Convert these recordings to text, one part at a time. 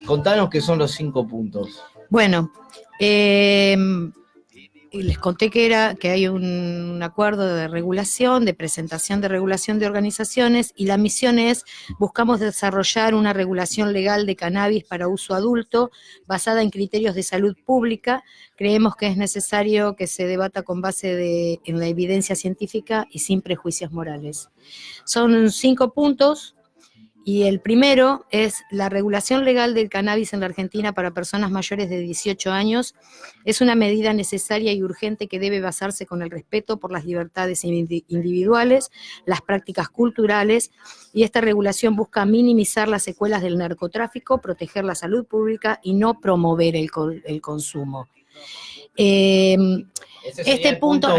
Contanos qué son los 5 puntos. Bueno, y les conté que hay un acuerdo de regulación, de presentación de regulación de organizaciones, y la misión es: buscamos desarrollar una regulación legal de cannabis para uso adulto basada en criterios de salud pública. Creemos que es necesario que se debata con base en la evidencia científica y sin prejuicios morales. Son 5 puntos. Y el primero es: la regulación legal del cannabis en la Argentina para personas mayores de 18 años es una medida necesaria y urgente que debe basarse con el respeto por las libertades individuales, las prácticas culturales, y esta regulación busca minimizar las secuelas del narcotráfico, proteger la salud pública y no promover el consumo. Este es el punto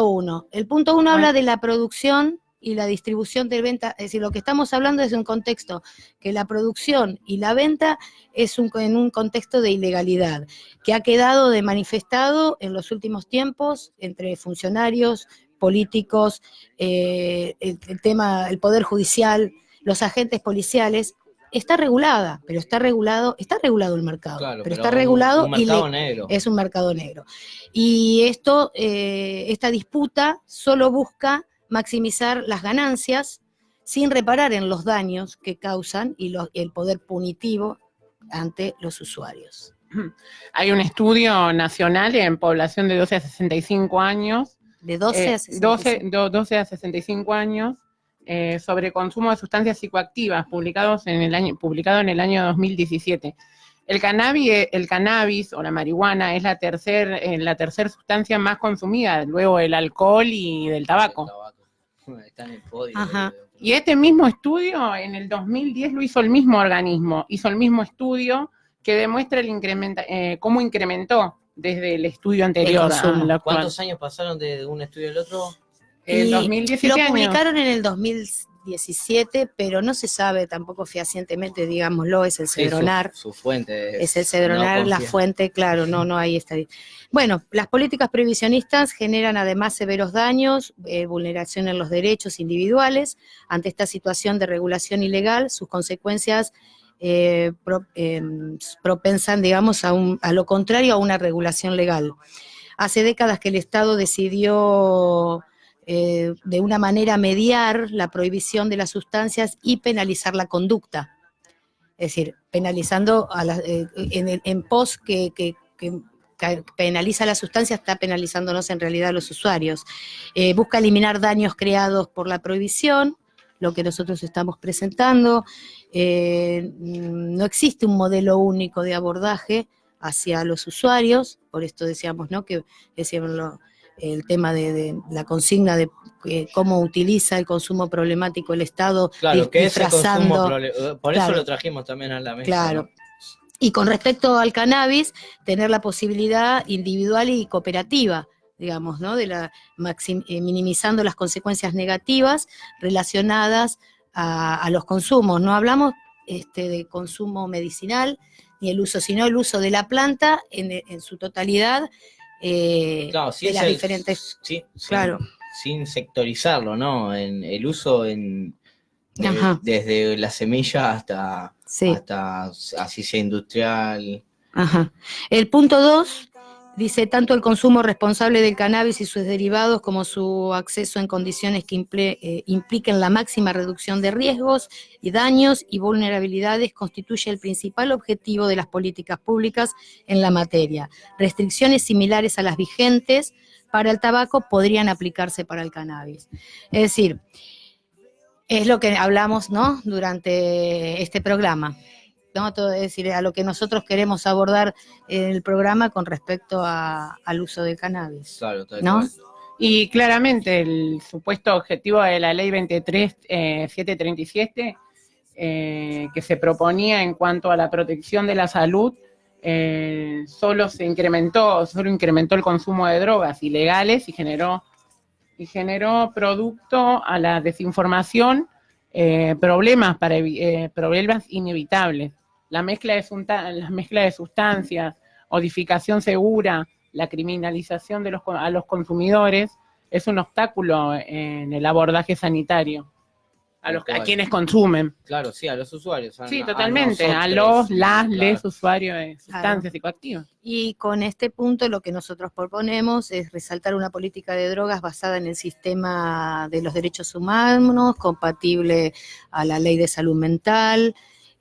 1. El punto 1 habla de la producción y la distribución de venta. Es decir, lo que estamos hablando es de un contexto que la producción y la venta es en un contexto de ilegalidad, que ha quedado de manifestado en los últimos tiempos entre funcionarios, políticos, el Poder Judicial, los agentes policiales. Está regulada, pero está regulado el mercado, Claro, pero está regulado un mercado negro. Es un mercado negro. Y esta disputa solo busca maximizar las ganancias sin reparar en los daños que causan y el poder punitivo ante los usuarios. Hay un estudio nacional en población de 12 a 65 años. De 12 a 65. 12 a 65 años, sobre consumo de sustancias psicoactivas, publicado en el año 2017. El cannabis o la marihuana es la tercer sustancia más consumida, luego del alcohol y del tabaco. Está en el podio. Ajá. Y este mismo estudio, en el 2010, lo hizo el mismo organismo, hizo el mismo estudio que demuestra cómo incrementó desde el estudio anterior. ¿Cuántos años pasaron de un estudio al otro? El 2017 lo publicaron en el 2017, pero no se sabe tampoco fehacientemente, digámoslo, es el Cedronar. Su fuente es el Cedronar, no la fuente, claro, no hay estadística. Bueno, las políticas prohibicionistas generan además severos daños, vulneración en los derechos individuales. Ante esta situación de regulación ilegal, sus consecuencias propensan, digamos, a lo contrario a una regulación legal. Hace décadas que el Estado decidió de una manera mediar la prohibición de las sustancias y penalizar la conducta. Es decir, penalizando en pos que penaliza la sustancia, está penalizándonos en realidad a los usuarios. Busca eliminar daños creados por la prohibición, lo que nosotros estamos presentando. No existe un modelo único de abordaje hacia los usuarios, por esto decíamos, ¿no?, que decíamos el tema de la consigna de cómo utiliza el consumo problemático el Estado, claro, que disfrazando. Por eso lo trajimos también a la mesa. Claro. ¿No? Y con respecto al cannabis, tener la posibilidad individual y cooperativa, digamos, ¿no?, de minimizando las consecuencias negativas relacionadas a los consumos. No hablamos de consumo medicinal ni el uso, sino el uso de la planta en su totalidad. Claro, de las diferentes. Claro. Sin sectorizarlo, ¿no? En el uso desde la semilla hasta así sea industrial. Ajá. El punto 2 dice: tanto el consumo responsable del cannabis y sus derivados como su acceso en condiciones que impliquen la máxima reducción de riesgos y daños y vulnerabilidades constituye el principal objetivo de las políticas públicas en la materia. Restricciones similares a las vigentes para el tabaco podrían aplicarse para el cannabis. Es decir, es lo que hablamos, ¿no?, durante este programa, ¿no? Es decir, a lo que nosotros queremos abordar en el programa con respecto al uso del cannabis. Claro, ¿no? Y claramente el supuesto objetivo de la ley 23.737 que se proponía en cuanto a la protección de la salud, solo incrementó el consumo de drogas ilegales y generó producto a la desinformación problemas inevitables. La mezcla de sustancias, odificación segura, la criminalización a los consumidores es un obstáculo en el abordaje sanitario. a quienes consumen. Claro, sí, a los usuarios. Sí, totalmente, a nosotros, les usuarios de sustancias psicoactivas. Y con este punto lo que nosotros proponemos es resaltar una política de drogas basada en el sistema de los derechos humanos, compatible a la ley de salud mental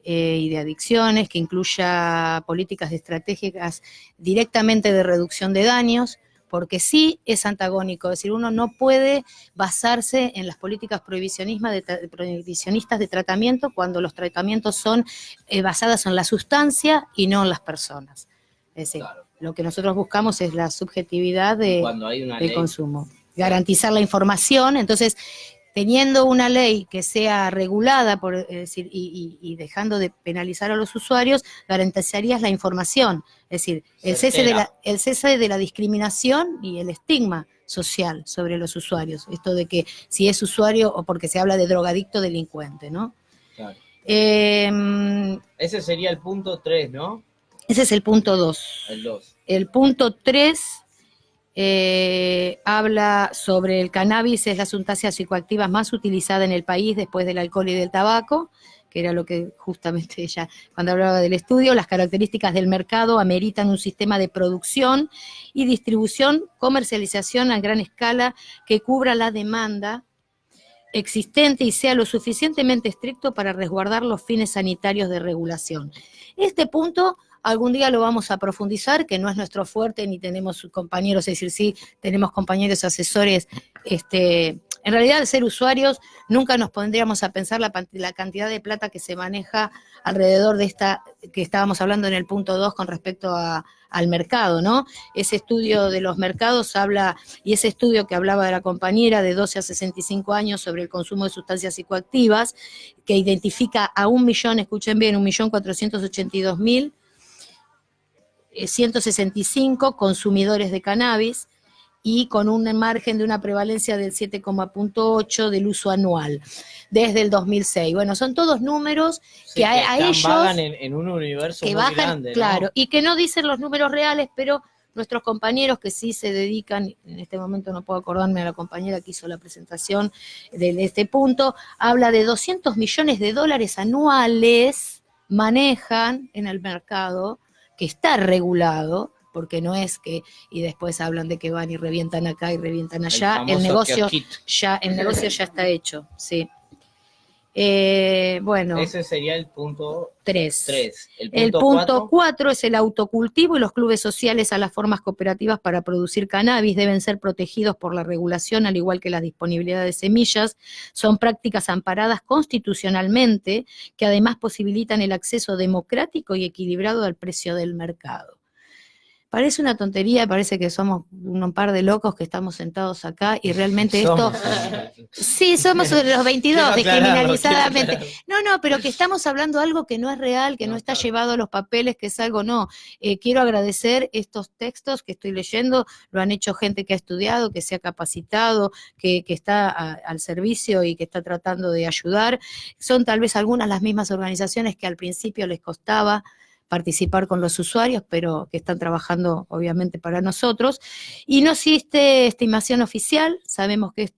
y de adicciones, que incluya políticas estratégicas directamente de reducción de daños, porque sí es antagónico, es decir, uno no puede basarse en las políticas prohibicionistas de tratamiento cuando los tratamientos son basados en la sustancia y no en las personas. Es decir, claro, lo que nosotros buscamos es la subjetividad de consumo, garantizar la información. Entonces, teniendo una ley que sea regulada, es decir, y dejando de penalizar a los usuarios, garantizarías la información, es decir, el cese de la discriminación y el estigma social sobre los usuarios, esto de que si es usuario o porque se habla de drogadicto delincuente, ¿no? Claro. Ese sería el punto 3, ¿no? Ese es el punto 2. El 2. El punto 3 habla sobre el cannabis, es la sustancia psicoactiva más utilizada en el país después del alcohol y del tabaco, que era lo que justamente ella, cuando hablaba del estudio, las características del mercado ameritan un sistema de producción y distribución, comercialización a gran escala que cubra la demanda existente y sea lo suficientemente estricto para resguardar los fines sanitarios de regulación. Este punto algún día lo vamos a profundizar, que no es nuestro fuerte, ni tenemos compañeros, es decir, sí, tenemos compañeros asesores, en realidad al ser usuarios nunca nos pondríamos a pensar la cantidad de plata que se maneja alrededor de esta, que estábamos hablando en el punto 2 con respecto al mercado, ¿no? Ese estudio de los mercados habla, y ese estudio que hablaba de la compañera de 12 a 65 años sobre el consumo de sustancias psicoactivas, que identifica a 1.000.000, escuchen bien, 1.482.000, 165 consumidores de cannabis y con un margen de una prevalencia del 7,8 del uso anual desde el 2006. Bueno, son todos números que a ellos vagan en un universo que muy bajan, grande, claro, ¿no? y que no dicen los números reales, pero nuestros compañeros que sí se dedican, en este momento no puedo acordarme a la compañera que hizo la presentación de este punto, habla de 200 millones de dólares anuales manejan en el mercado, que está regulado, porque no es que, y después hablan de que van y revientan acá y revientan allá, el negocio ya está hecho, sí. Bueno. Ese sería el punto 3. El punto 4 es el autocultivo y los clubes sociales a las formas cooperativas para producir cannabis deben ser protegidos por la regulación, al igual que la disponibilidad de semillas. Son prácticas amparadas constitucionalmente que además posibilitan el acceso democrático y equilibrado al precio del mercado. Parece una tontería, parece que somos un par de locos que estamos sentados acá y realmente esto... Sí, somos los 22, descriminalizadamente. No, pero que estamos hablando algo que no es real, que no está llevado a los papeles, que es algo, no. Quiero agradecer estos textos que estoy leyendo, lo han hecho gente que ha estudiado, que se ha capacitado, que está al servicio y que está tratando de ayudar. Son tal vez algunas las mismas organizaciones que al principio les costaba participar con los usuarios, pero que están trabajando obviamente para nosotros. Y no existe estimación oficial, sabemos que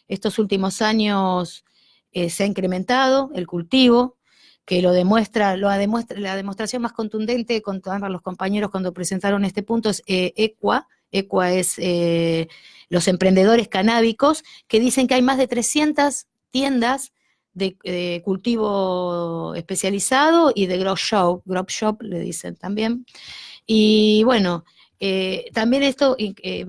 estos últimos años se ha incrementado el cultivo, que la demostración más contundente con todos los compañeros cuando presentaron este punto es ECUA. ECUA es los emprendedores canábicos, que dicen que hay más de 300 tiendas de cultivo especializado y de grow shop le dicen también. Y bueno, también esto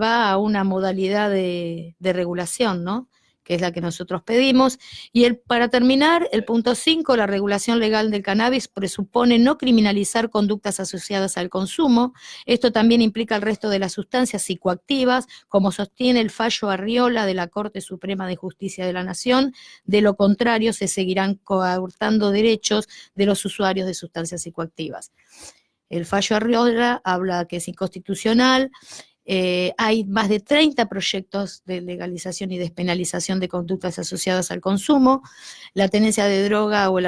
va a una modalidad de regulación, ¿no? Que es la que nosotros pedimos. Y para terminar, el punto 5, la regulación legal del cannabis presupone no criminalizar conductas asociadas al consumo. Esto también implica el resto de las sustancias psicoactivas, como sostiene el fallo Arriola de la Corte Suprema de Justicia de la Nación. De lo contrario, se seguirán coartando derechos de los usuarios de sustancias psicoactivas. El fallo Arriola habla que es inconstitucional. Hay más de 30 proyectos de legalización y despenalización de conductas asociadas al consumo, la tenencia de droga o el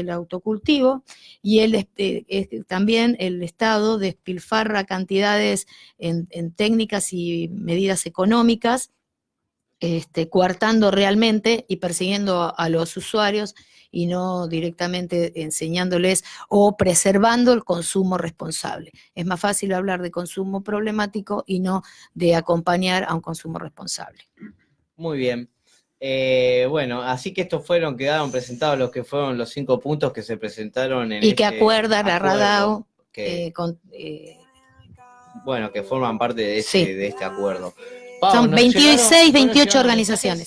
autocultivo, y también el Estado despilfarra cantidades en técnicas y medidas económicas coartando realmente y persiguiendo a los usuarios y no directamente enseñándoles o preservando el consumo responsable. Es más fácil hablar de consumo problemático y no de acompañar a un consumo responsable. Muy bien. Bueno, así que quedaron presentados los que fueron los 5 puntos que se presentaron en y que acuerda la RADAO bueno, que forman parte de, sí. de este acuerdo. Son 26, 28 organizaciones.